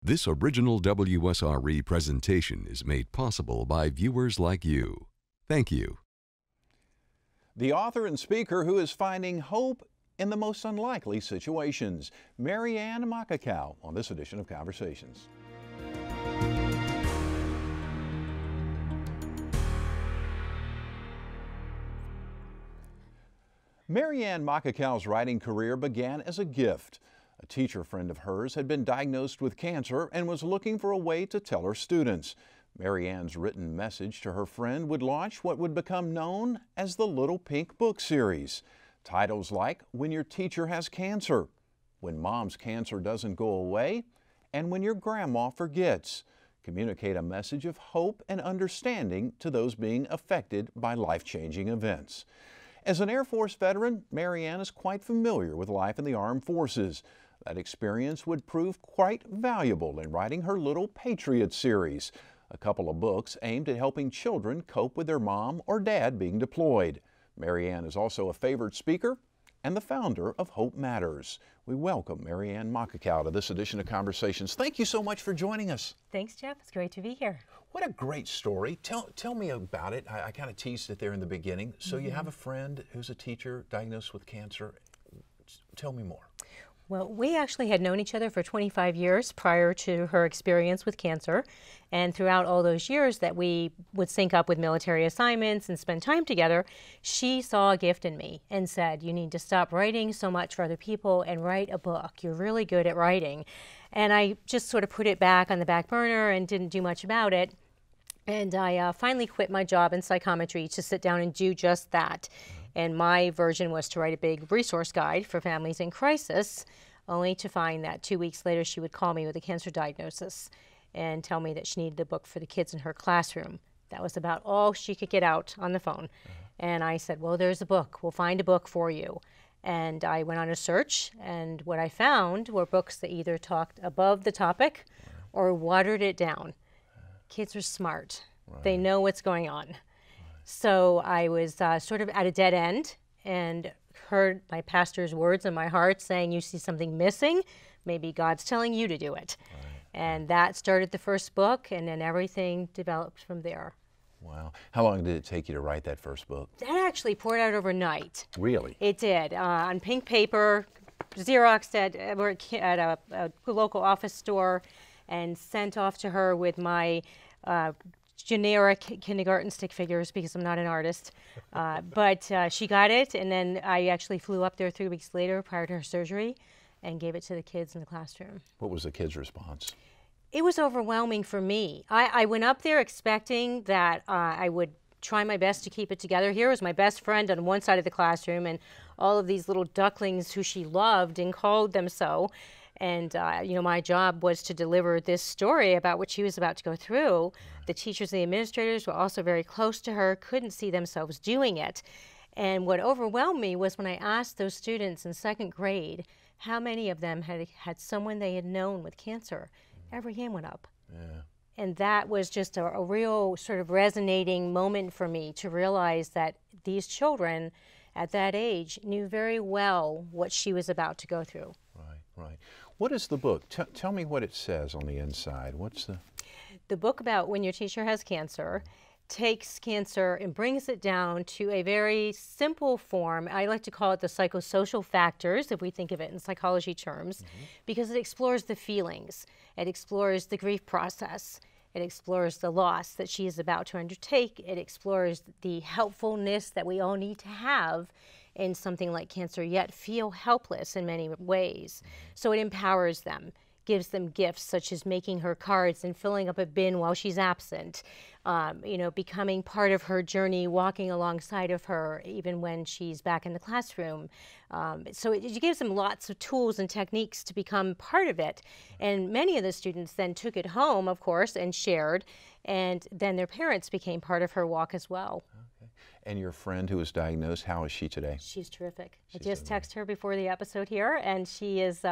This original WSRE presentation is made possible by viewers like you. Thank you. The author and speaker who is finding hope in the most unlikely situations, Maryann Makekau, on this edition of Conversations. Maryann Makekau's writing career began as a gift. A teacher friend of hers had been diagnosed with cancer and was looking for a way to tell her students. Maryann's written message to her friend would launch what would become known as the Little Pink Book series. Titles like When Your Teacher Has Cancer, When Mom's Cancer Doesn't Go Away, and When Your Grandma Forgets communicate a message of hope and understanding to those being affected by life-changing events. As an Air Force veteran, Maryann is quite familiar with life in the armed forces. That experience would prove quite valuable in writing her Little Patriot series, a couple of books aimed at helping children cope with their mom or dad being deployed. Maryann is also a favored speaker and the founder of Hope Matters. We welcome Maryann Makekau to this edition of Conversations. Thank you so much for joining us. Thanks, Jeff. It's great to be here. What a great story. Tell me about it. I kind of teased it there in the beginning. So you have a friend who's a teacher diagnosed with cancer. Tell me more. Well, we actually had known each other for 25 years prior to her experience with cancer. And throughout all those years that we would sync up with military assignments and spend time together, she saw a gift in me and said, you need to stop writing so much for other people and write a book. You're really good at writing. And I just sort of put it back on the back burner and didn't do much about it. And I finally quit my job in psychometry to sit down and do just that. And my version was to write a big resource guide for families in crisis, only to find that 2 weeks later she would call me with a cancer diagnosis and tell me that she needed a book for the kids in her classroom. That was about all she could get out on the phone. And I said, well, there's a book. We'll find a book for you. And I went on a search, and what I found were books that either talked above the topic or watered it down. Kids are smart. They know what's going on. So I was sort of at a dead end and heard my pastor's words in my heart saying, you see something missing, maybe God's telling you to do it. And that started the first book, and then everything developed from there. Wow. How long did it take you to write that first book? That actually poured out overnight. Really? It did. On pink paper, Xeroxed at a local office store, and sent off to her with my generic kindergarten stick figures because I'm not an artist. But she got it, and then I actually flew up there 3 weeks later prior to her surgery and gave it to the kids in the classroom. What was the kids' response? It was overwhelming for me. I went up there expecting that I would try my best to keep it together. Here was my best friend on one side of the classroom and all of these little ducklings who she loved and called them so. And, you know, my job was to deliver this story about what she was about to go through. The teachers and the administrators were also very close to her, couldn't see themselves doing it. And what overwhelmed me was when I asked those students in second grade how many of them had someone they had known with cancer. Every hand went up. Yeah. And that was just a real sort of resonating moment for me to realize that these children at that age knew very well what she was about to go through. Right. What is the book? Tell me what it says on the inside. What's the book about When Your Teacher Has Cancer takes cancer and brings it down to a very simple form. I like to call it the psychosocial factors, if we think of it in psychology terms, because it explores the feelings. It explores the grief process. It explores the loss that she is about to undertake. It explores the helpfulness that we all need to have in something like cancer, yet feel helpless in many ways. So it empowers them, gives them gifts such as making her cards and filling up a bin while she's absent, you know, becoming part of her journey, walking alongside of her even when she's back in the classroom. So it gives them lots of tools and techniques to become part of it. And many of the students then took it home, of course, and shared, and then their parents became part of her walk as well. And your friend who was diagnosed, how is she today? She's terrific. I just texted her before the episode here, and she is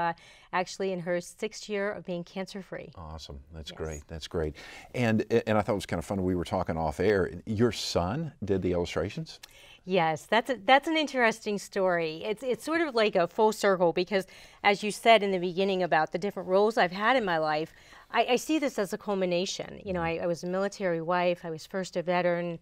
actually in her 6th year of being cancer-free. Awesome. That's great. That's great. And I thought it was kind of fun. We were talking off air. Your son did the illustrations? Yes, that's an interesting story. It's sort of like a full circle because, as you said in the beginning about the different roles I've had in my life, I see this as a culmination. You know, I was a military wife. I was first a veteran.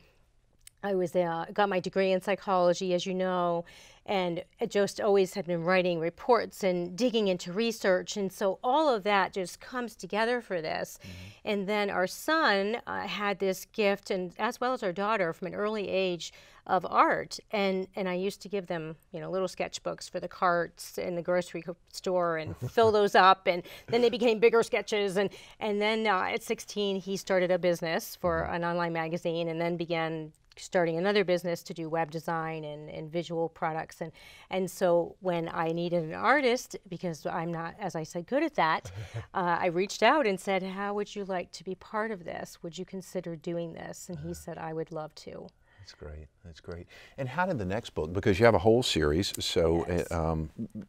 I was got my degree in psychology, as you know, and I just always had been writing reports and digging into research, and so all of that just comes together for this. And then our son had this gift, and as well as our daughter, from an early age, of art, and I used to give them, you know, little sketchbooks for the carts in the grocery store and fill those up, and then they became bigger sketches, and then at 16 he started a business for an online magazine, and then began starting another business to do web design and visual products, and so when I needed an artist, because I'm not, as I said, good at that, I reached out and said, how would you like to be part of this? Would you consider doing this? And he said, I would love to. That's great. That's great. And how did the next book, because you have a whole series, so Yes.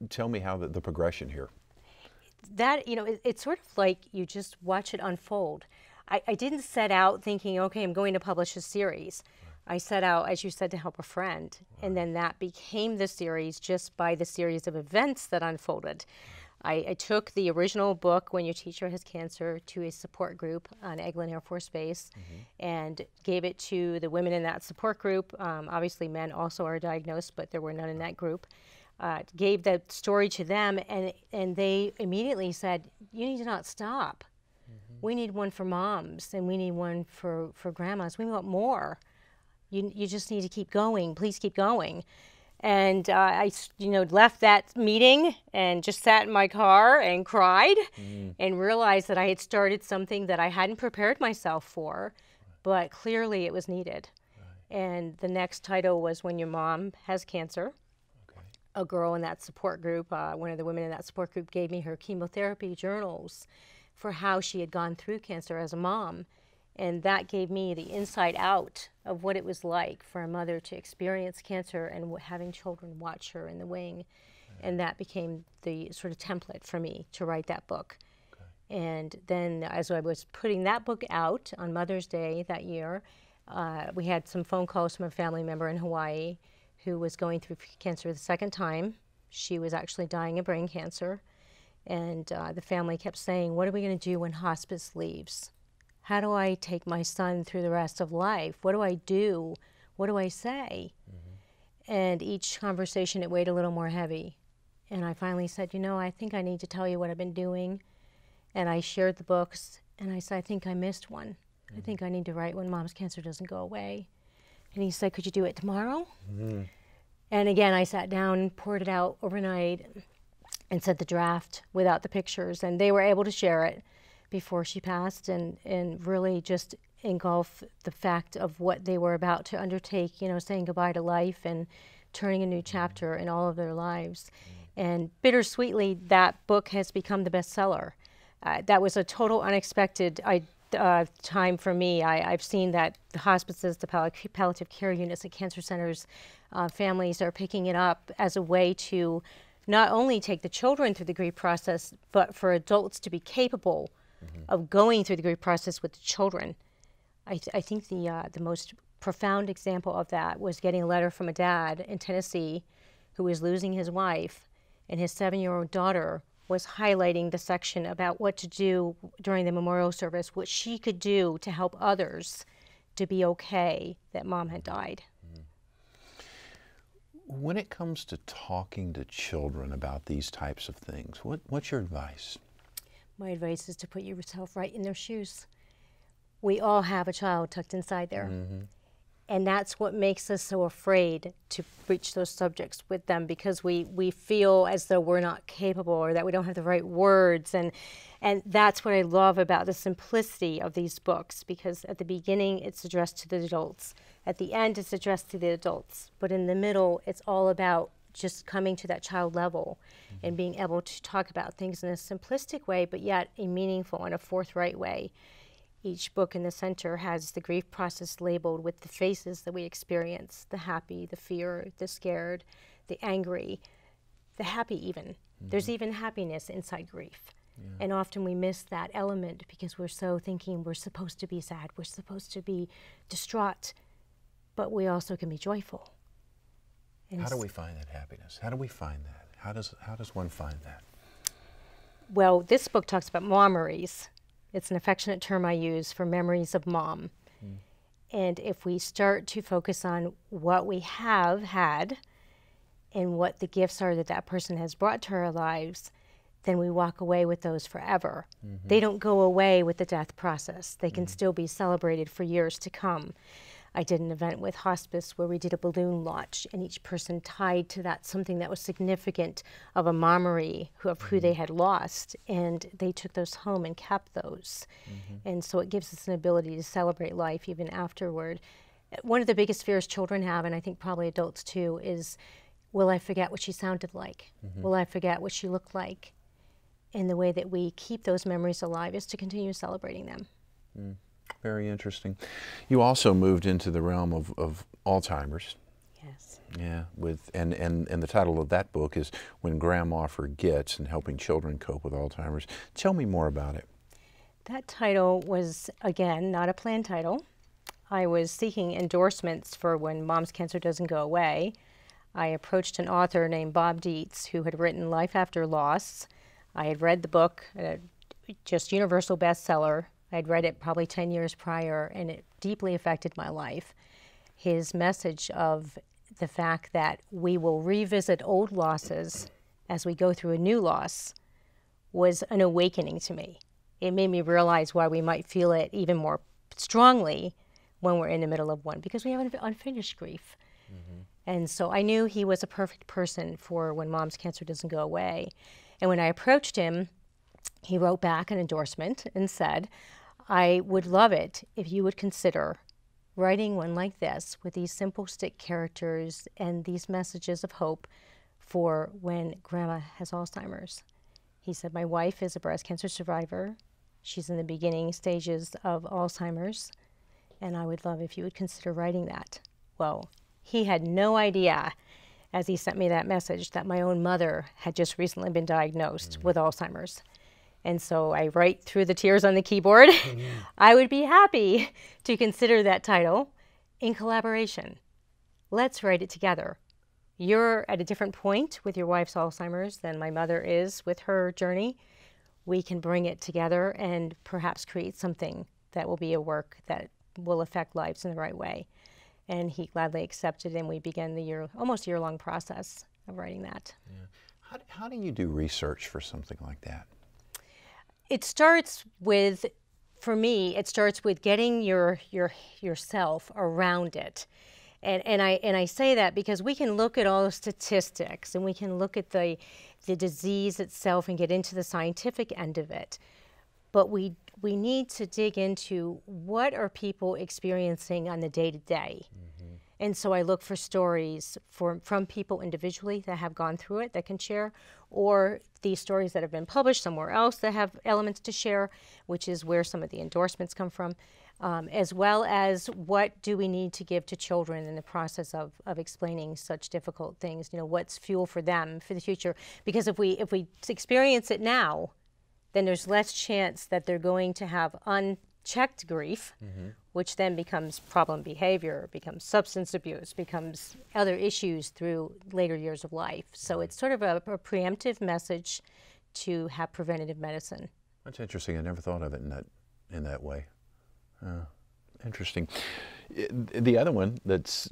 Tell me how the progression here. That, you know, it's sort of like you just watch it unfold. I didn't set out thinking, okay, I'm going to publish a series. I set out, as you said, to help a friend. And then that became the series just by the series of events that unfolded. I took the original book, When Your Teacher Has Cancer, to a support group on Eglin Air Force Base and gave it to the women in that support group. Obviously, men also are diagnosed, but there were none in that group. Gave that story to them, and they immediately said, you need to not stop. We need one for moms, and we need one for grandmas. We want more. You just need to keep going. Please keep going. And I, you know, left that meeting and just sat in my car and cried and realized that I had started something that I hadn't prepared myself for, but clearly it was needed. And the next title was When Your Mom Has Cancer. A girl in that support group, one of the women in that support group, gave me her chemotherapy journals for how she had gone through cancer as a mom. And that gave me the inside out of what it was like for a mother to experience cancer and having children watch her in the wing. And that became the sort of template for me to write that book. And then as I was putting that book out on Mother's Day that year, we had some phone calls from a family member in Hawaii who was going through cancer the second time. She was actually dying of brain cancer. And the family kept saying, what are we going to do when hospice leaves? How do I take my son through the rest of life? What do I do? What do I say? And each conversation, it weighed a little more heavy. And I finally said, you know, I think I need to tell you what I've been doing. And I shared the books, and I said, I think I missed one. I think I need to write When Mom's Cancer Doesn't Go Away. And he said, could you do it tomorrow? And again, I sat down, poured it out overnight, and sent the draft without the pictures. And they were able to share it before she passed, and really just engulf the fact of what they were about to undertake, you know, saying goodbye to life and turning a new chapter in all of their lives. And bittersweetly, that book has become the bestseller. That was a total unexpected time for me. I've seen that the hospices, the palliative care units at cancer centers, families are picking it up as a way to not only take the children through the grief process, but for adults to be capable of going through the grief process with the children. I think the most profound example of that was getting a letter from a dad in Tennessee who was losing his wife, and his 7-year-old daughter was highlighting the section about what to do during the memorial service, what she could do to help others to be okay that mom had died. When it comes to talking to children about these types of things, what's your advice? My advice is to put yourself right in their shoes. We all have a child tucked inside there. And that's what makes us so afraid to breach those subjects with them, because we feel as though we're not capable or that we don't have the right words. And that's what I love about the simplicity of these books, because at the beginning it's addressed to the adults. At the end it's addressed to the adults. But in the middle it's all about just coming to that child level and being able to talk about things in a simplistic way, but yet a meaningful and a forthright way. Each book in the center has the grief process labeled with the faces that we experience: the happy, the fear, the scared, the angry, the happy even. There's even happiness inside grief. And often we miss that element because we're so thinking we're supposed to be sad, we're supposed to be distraught, but we also can be joyful. And how do we find that happiness? How do we find that? How does one find that? Well, this book talks about memories. It's an affectionate term I use for memories of mom. And if we start to focus on what we have had and what the gifts are that that person has brought to our lives, then we walk away with those forever. They don't go away with the death process. They can still be celebrated for years to come. I did an event with hospice where we did a balloon launch, and each person tied to that something that was significant of a memory of who they had lost, and they took those home and kept those. And so it gives us an ability to celebrate life even afterward. One of the biggest fears children have, and I think probably adults too, is, will I forget what she sounded like? Will I forget what she looked like? And the way that we keep those memories alive is to continue celebrating them. Very interesting. You also moved into the realm of Alzheimer's. Yes. Yeah, and the title of that book is When Grandma Forgets and Helping Children Cope with Alzheimer's. Tell me more about it. That title was, again, not a planned title. I was seeking endorsements for When Mom's Cancer Doesn't Go Away. I approached an author named Bob Dietz who had written Life After Loss. I had read the book, just universal bestseller. I'd read it probably 10 years prior, and it deeply affected my life. His message of the fact that we will revisit old losses as we go through a new loss was an awakening to me. It made me realize why we might feel it even more strongly when we're in the middle of one, because we have an unfinished grief. And so I knew he was a perfect person for When Mom's Cancer Doesn't Go Away. And when I approached him, he wrote back an endorsement and said, I would love it if you would consider writing one like this with these simple stick characters and these messages of hope for when Grandma has Alzheimer's. He said, my wife is a breast cancer survivor. She's in the beginning stages of Alzheimer's, and I would love if you would consider writing that. Well, he had no idea, as he sent me that message, that my own mother had just recently been diagnosed with Alzheimer's. And so I write through the tears on the keyboard, I would be happy to consider that title in collaboration. Let's write it together. You're at a different point with your wife's Alzheimer's than my mother is with her journey. We can bring it together and perhaps create something that will be a work that will affect lives in the right way. And he gladly accepted, and we began the almost year-long process of writing that. Yeah. How do you do research for something like that? It starts with, for me, it starts with getting yourself around it. And I say that because we can look at all the statistics and we can look at the disease itself and get into the scientific end of it. But we need to dig into what are people experiencing on the day-to-day. And so I look for stories from people individually that have gone through it that can share, or these stories that have been published somewhere else that have elements to share, which is where some of the endorsements come from, as well as what do we need to give to children in the process of explaining such difficult things. You know, what's fuel for them for the future? Because if we experience it now, then there's less chance that they're going to have unchecked grief, which then becomes problem behavior, becomes substance abuse, becomes other issues through later years of life. So it's sort of a preemptive message to have preventative medicine. That's interesting. I never thought of it in that way. Interesting. The other one that's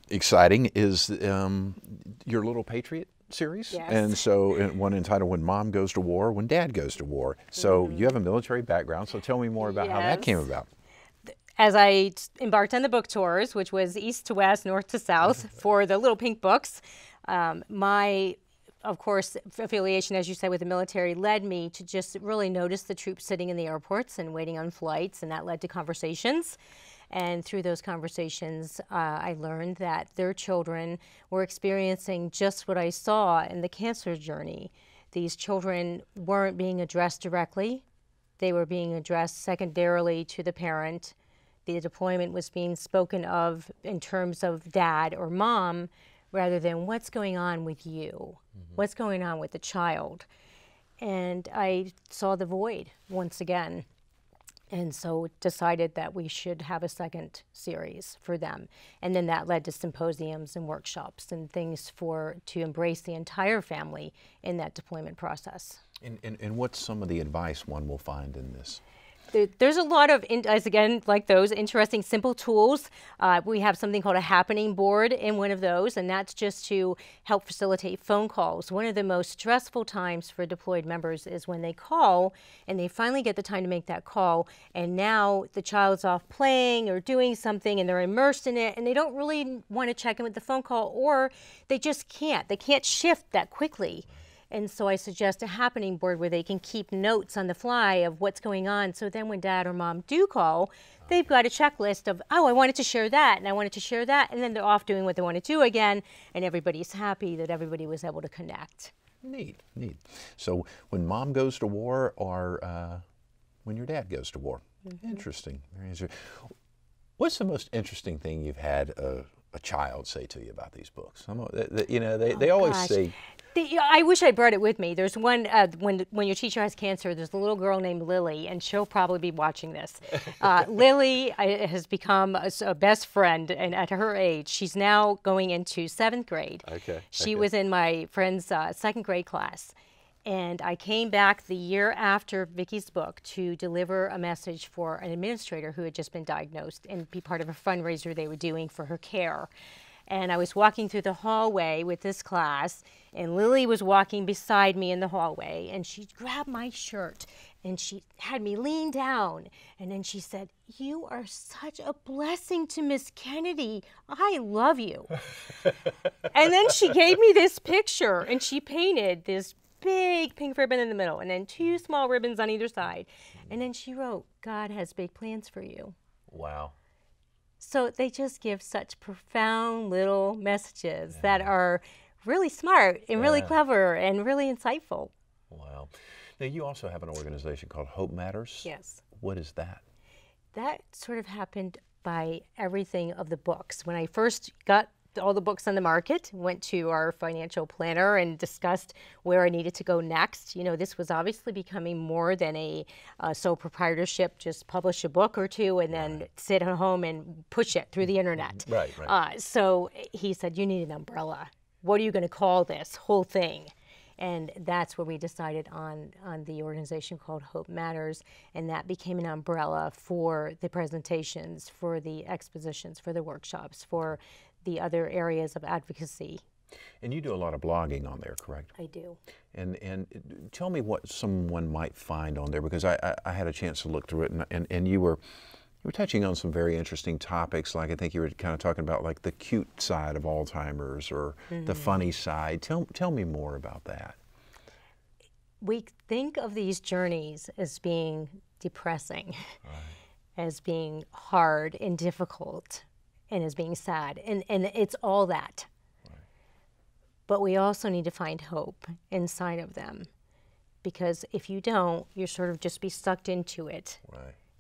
exciting is your Little Patriot series. Yes. And so one entitled When Mom Goes to War, When Dad Goes to War. So you have a military background, so tell me more about how that came about. As I embarked on the book tours, which was east to west, north to south, for the Little Pink Books, my, of course, affiliation, as you said, with the military led me to just really notice the troops sitting in the airports and waiting on flights, and that led to conversations. And through those conversations, I learned that their children were experiencing just what I saw in the cancer journey. These children weren't being addressed directly. They were being addressed secondarily to the parent. The deployment was being spoken of in terms of dad or mom, rather than what's going on with you, what's going on with the child. And I saw the void once again. And so decided that we should have a second series for them. And then that led to symposiums and workshops and things to embrace the entire family in that deployment process. And what's some of the advice one will find in this? There's a lot of, as again, like those interesting, simple tools. We have something called a happening board in one of those, and that's just to help facilitate phone calls. One of the most stressful times for deployed members is when they call and they finally get the time to make that call, and now the child's off playing or doing something and they're immersed in it, and they don't really want to check in with the phone call, or they just can't. They can't shift that quickly. And so I suggest a happening board where they can keep notes on the fly of what's going on. So then when dad or mom do call, they've got a checklist of, oh, I wanted to share that, and I wanted to share that. And then they're off doing what they want to do again. And everybody's happy that everybody was able to connect. Neat, neat. So when mom goes to war, or when your dad goes to war. Interesting. Very interesting. What's the most interesting thing you've had a child say to you about these books? You know, they always say... I wish I brought it with me. There's one, when your teacher has cancer, there's a little girl named Lily, and she'll probably be watching this. Lily has become a best friend, and at her age, she's now going into 7th grade. Okay. She was in my friend's 2nd grade class. And I came back the year after Vicky's book to deliver a message for an administrator who had just been diagnosed and be part of a fundraiser they were doing for her care. And I was walking through the hallway with this class, and Lily was walking beside me in the hallway, and she grabbed my shirt, and she had me lean down, and then she said, "You are such a blessing to Miss Kennedy. I love you." And then she gave me this picture, and she painted this big pink ribbon in the middle, and then 2 small ribbons on either side. And then she wrote, "God has big plans for you." Wow. So they just give such profound little messages that are really smart and really clever and really insightful. Wow. Now, you also have an organization called Hope Matters. Yes. What is that? That sort of happened by everything of the books. When I first got all the books on the market, went to our financial planner and discussed where I needed to go next. You know, this was obviously becoming more than a sole proprietorship, just publish a book or two and then sit at home and push it through the internet. Right. So he said, you need an umbrella. What are you going to call this whole thing? And that's where we decided on the organization called Hope Matters, and that became an umbrella for the presentations, for the expositions, for the workshops, for the other areas of advocacy. And you do a lot of blogging on there, correct? I do. And tell me what someone might find on there, because I had a chance to look through it, and you were touching on some very interesting topics, like I think you were kind of talking about like the cute side of Alzheimer's or the funny side. Tell me more about that. We think of these journeys as being depressing, as being hard and difficult, and as being sad, and it's all that. But we also need to find hope inside of them, because if you don't, you're sort of just be sucked into it.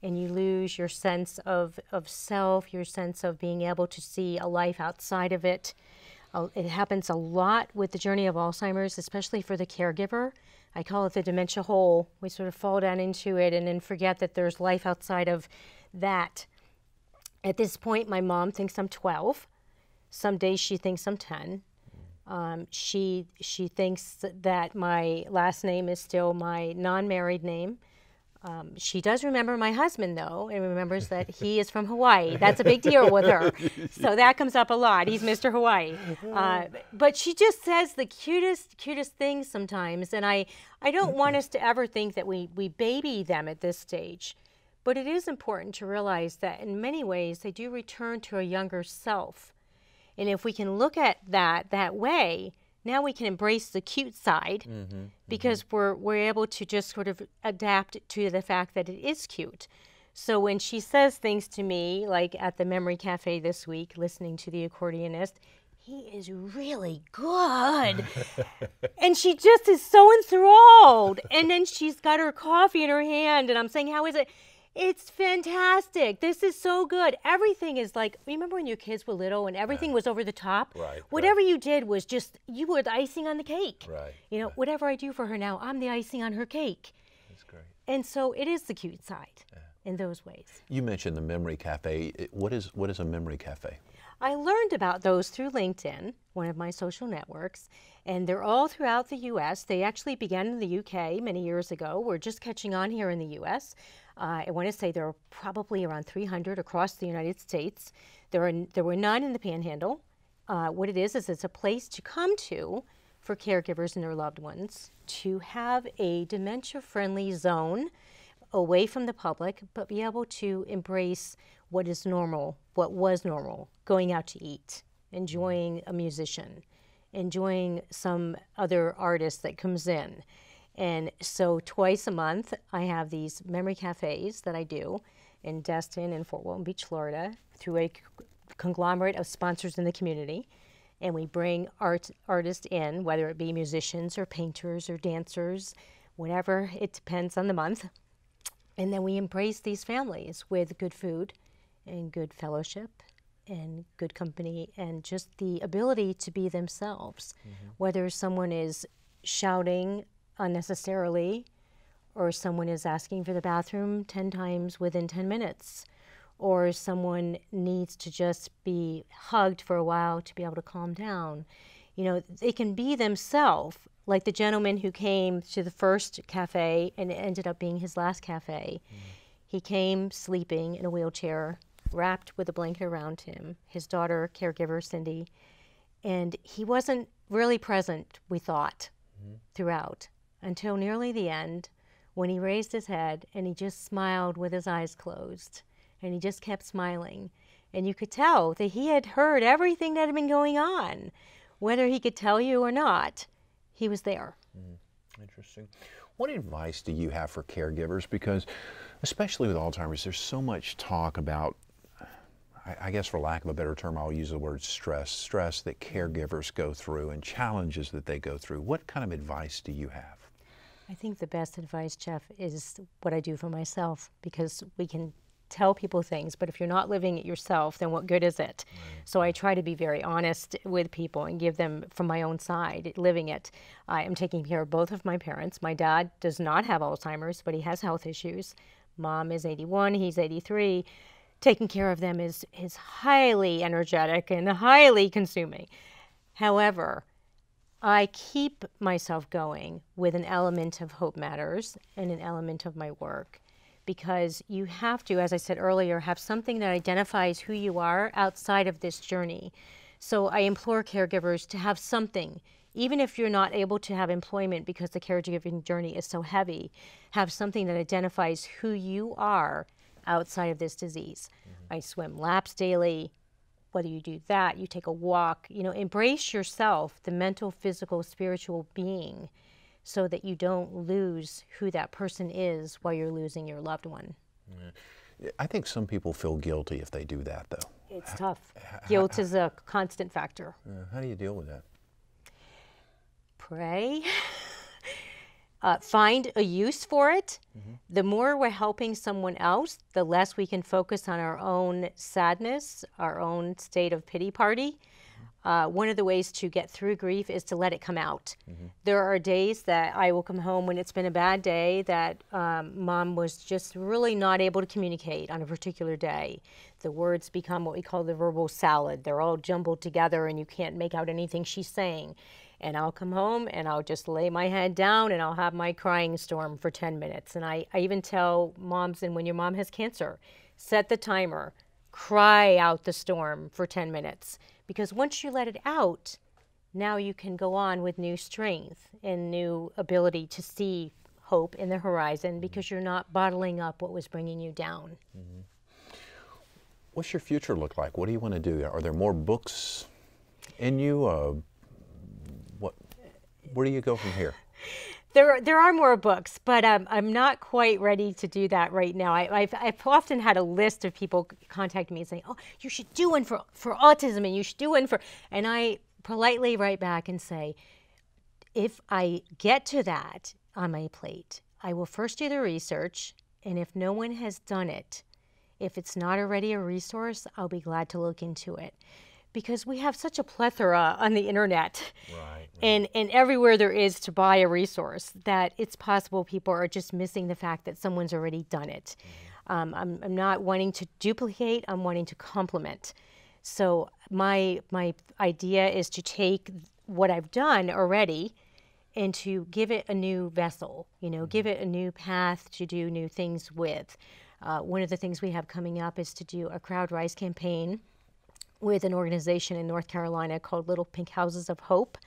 And you lose your sense of self, your sense of being able to see a life outside of it. It happens a lot with the journey of Alzheimer's, especially for the caregiver. I call it the dementia hole. We sort of fall down into it and then forget that there's life outside of that. At this point, my mom thinks I'm 12. Some days she thinks I'm 10. She thinks that my last name is still my non-married name. She does remember my husband, though, and remembers that he is from Hawaii. That's a big deal with her. So that comes up a lot. He's Mr. Hawaii. But she just says the cutest things sometimes, and I don't want us to ever think that we baby them at this stage. But it is important to realize that in many ways they do return to a younger self. And if we can look at that way, now we can embrace the cute side, because we're able to just sort of adapt to the fact that it is cute. So when she says things to me, like at the Memory Cafe this week, listening to the accordionist, he is really good. And she just is so enthralled. And then she's got her coffee in her hand, and I'm saying, how is it? It's fantastic. This is so good. Everything is like, remember when your kids were little and everything was over the top? Whatever you did was just, you were the icing on the cake. You know, whatever I do for her now, I'm the icing on her cake. That's great. And so it is the cute side in those ways. You mentioned the Memory Cafe. What is a Memory Cafe? I learned about those through LinkedIn, one of my social networks, and they're all throughout the U.S. They actually began in the U.K. many years ago. We're just catching on here in the U.S. I want to say there are probably around 300 across the United States. There were none in the Panhandle. What it is it's a place to come to for caregivers and their loved ones to have a dementia-friendly zone away from the public, but be able to embrace what is normal, what was normal, going out to eat, enjoying a musician, enjoying some other artist that comes in. And so twice a month, I have these memory cafes that I do in Destin and Fort Walton Beach, Florida, through a conglomerate of sponsors in the community. And we bring artists in, whether it be musicians or painters or dancers, whatever, it depends on the month. And then we embrace these families with good food and good fellowship and good company and just the ability to be themselves. Whether someone is shouting unnecessarily or someone is asking for the bathroom 10 times within 10 minutes or someone needs to just be hugged for a while to be able to calm down. You know, they can be themselves, like the gentleman who came to the first cafe and it ended up being his last cafe. He came sleeping in a wheelchair, wrapped with a blanket around him, his daughter, caregiver, Cindy, and he wasn't really present, we thought, throughout, until nearly the end, when he raised his head and he just smiled with his eyes closed, and he just kept smiling. And you could tell that he had heard everything that had been going on. Whether he could tell you or not, he was there. Interesting. What advice do you have for caregivers? Because especially with Alzheimer's, there's so much talk about, I guess for lack of a better term, I'll use the word stress that caregivers go through and challenges that they go through. What kind of advice do you have? I think the best advice, Jeff, is what I do for myself, because we can tell people things, but if you're not living it yourself, then what good is it? So I try to be very honest with people and give them from my own side, living it. I am taking care of both of my parents. My dad does not have Alzheimer's, but he has health issues. Mom is 81, he's 83. Taking care of them is highly energetic and highly consuming. However, I keep myself going with an element of Hope Matters and an element of my work, because you have to, as I said earlier, have something that identifies who you are outside of this journey. So I implore caregivers to have something, even if you're not able to have employment because the caregiving journey is so heavy, have something that identifies who you are outside of this disease. I swim laps daily. Whether you do that, you take a walk, you know, embrace yourself, the mental, physical, spiritual being, so that you don't lose who that person is while you're losing your loved one. I think some people feel guilty if they do that, though. It's tough. Guilt is a constant factor. How do you deal with that? Pray. Find a use for it. The more we're helping someone else, the less we can focus on our own sadness, our own state of pity party. One of the ways to get through grief is to let it come out. There are days that I will come home when it's been a bad day, that mom was just really not able to communicate on a particular day. The words become what we call the verbal salad. They're all jumbled together and you can't make out anything she's saying. And I'll come home and I'll just lay my head down and I'll have my crying storm for 10 minutes. And I even tell moms, and when your mom has cancer, set the timer, cry out the storm for 10 minutes. Because once you let it out, now you can go on with new strength and new ability to see hope in the horizon, because you're not bottling up what was bringing you down. What's your future look like? What do you want to do? Are there more books in you? Where do you go from here? There are more books, but I'm not quite ready to do that right now. I've often had a list of people contact me and say, "Oh, you should do one for autism, and you should do one for," and I politely write back and say, if I get to that on my plate, I will first do the research, and if no one has done it, if it's not already a resource, I'll be glad to look into it. Because we have such a plethora on the internet, and everywhere there is to buy a resource, that it's possible people are just missing the fact that someone's already done it. I'm not wanting to duplicate, I'm wanting to complement. So my idea is to take what I've done already and to give it a new vessel, give it a new path to do new things with. One of the things we have coming up is to do a crowd rise campaign with an organization in North Carolina called Little Pink Houses of Hope.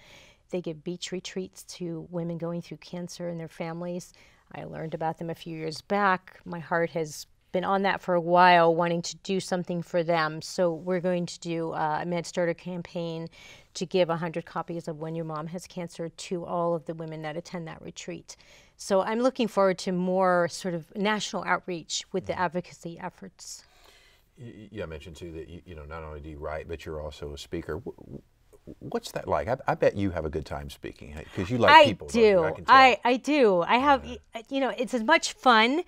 They give beach retreats to women going through cancer and their families. I learned about them a few years back. My heart has been on that for a while, wanting to do something for them. So we're going to do a MedStarter campaign to give 100 copies of When Your Mom Has Cancer to all of the women that attend that retreat. So I'm looking forward to more sort of national outreach with the advocacy efforts. Yeah, I mentioned too that you know, not only do you write, but you're also a speaker. What's that like? I bet you have a good time speaking because you like people. I do. I have, it's as much fun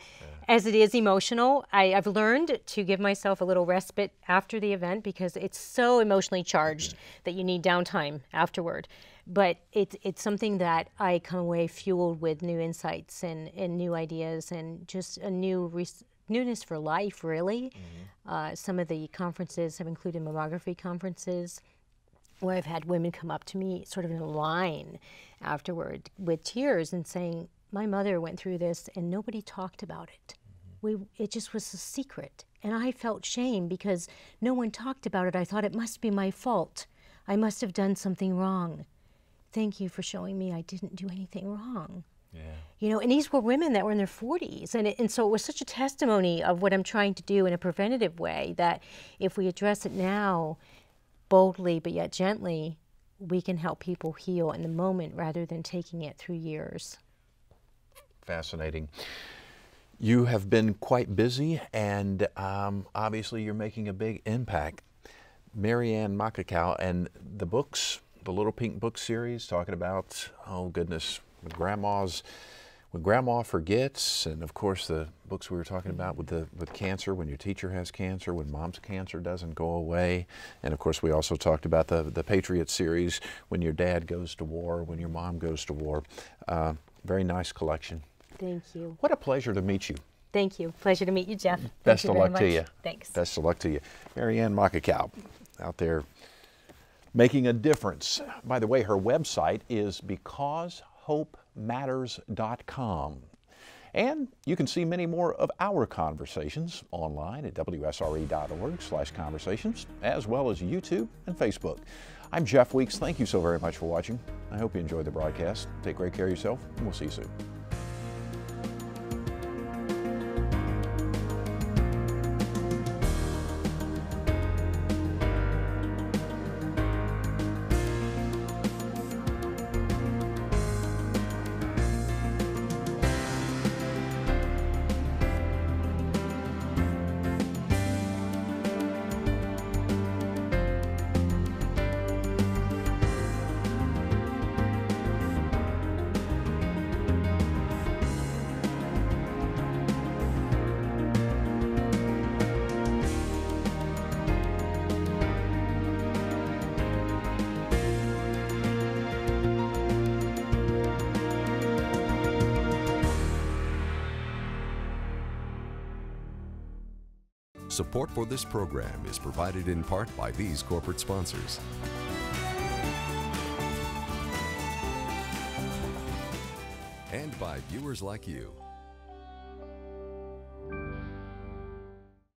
as it is emotional. I've learned to give myself a little respite after the event because it's so emotionally charged that you need downtime afterward. But it's something that I come away fueled with new insights and new ideas and just a newness for life, really. Some of the conferences have included mammography conferences where I've had women come up to me sort of in a line afterward with tears and saying, my mother went through this and nobody talked about it. It just was a secret. And I felt shame because no one talked about it. I thought it must be my fault. I must have done something wrong. Thank you for showing me I didn't do anything wrong. Yeah. And these were women that were in their 40s. And so it was such a testimony of what I'm trying to do in a preventative way that if we address it now, boldly but yet gently, we can help people heal in the moment rather than taking it through years. Fascinating. You have been quite busy and obviously you're making a big impact. Maryann Makekau and the books, the Little Pink Book series, talking about, oh goodness, when Grandma Forgets, and of course the books we were talking about with cancer, when your teacher has cancer, when mom's cancer doesn't go away, and of course we also talked about the Patriot series, when your dad goes to war, when your mom goes to war. Very nice collection. Thank you. What a pleasure to meet you. Thank you. Pleasure to meet you, Jeff. Best of luck to you. Thanks. Best of luck to you. Maryann Makekau out there making a difference. By the way, her website is becausehopematters.com. And you can see many more of our conversations online at WSRE.org/conversations, as well as YouTube and Facebook. I'm Jeff Weeks. Thank you so very much for watching. I hope you enjoyed the broadcast. Take great care of yourself, and we'll see you soon. Support for this program is provided in part by these corporate sponsors. And by viewers like you.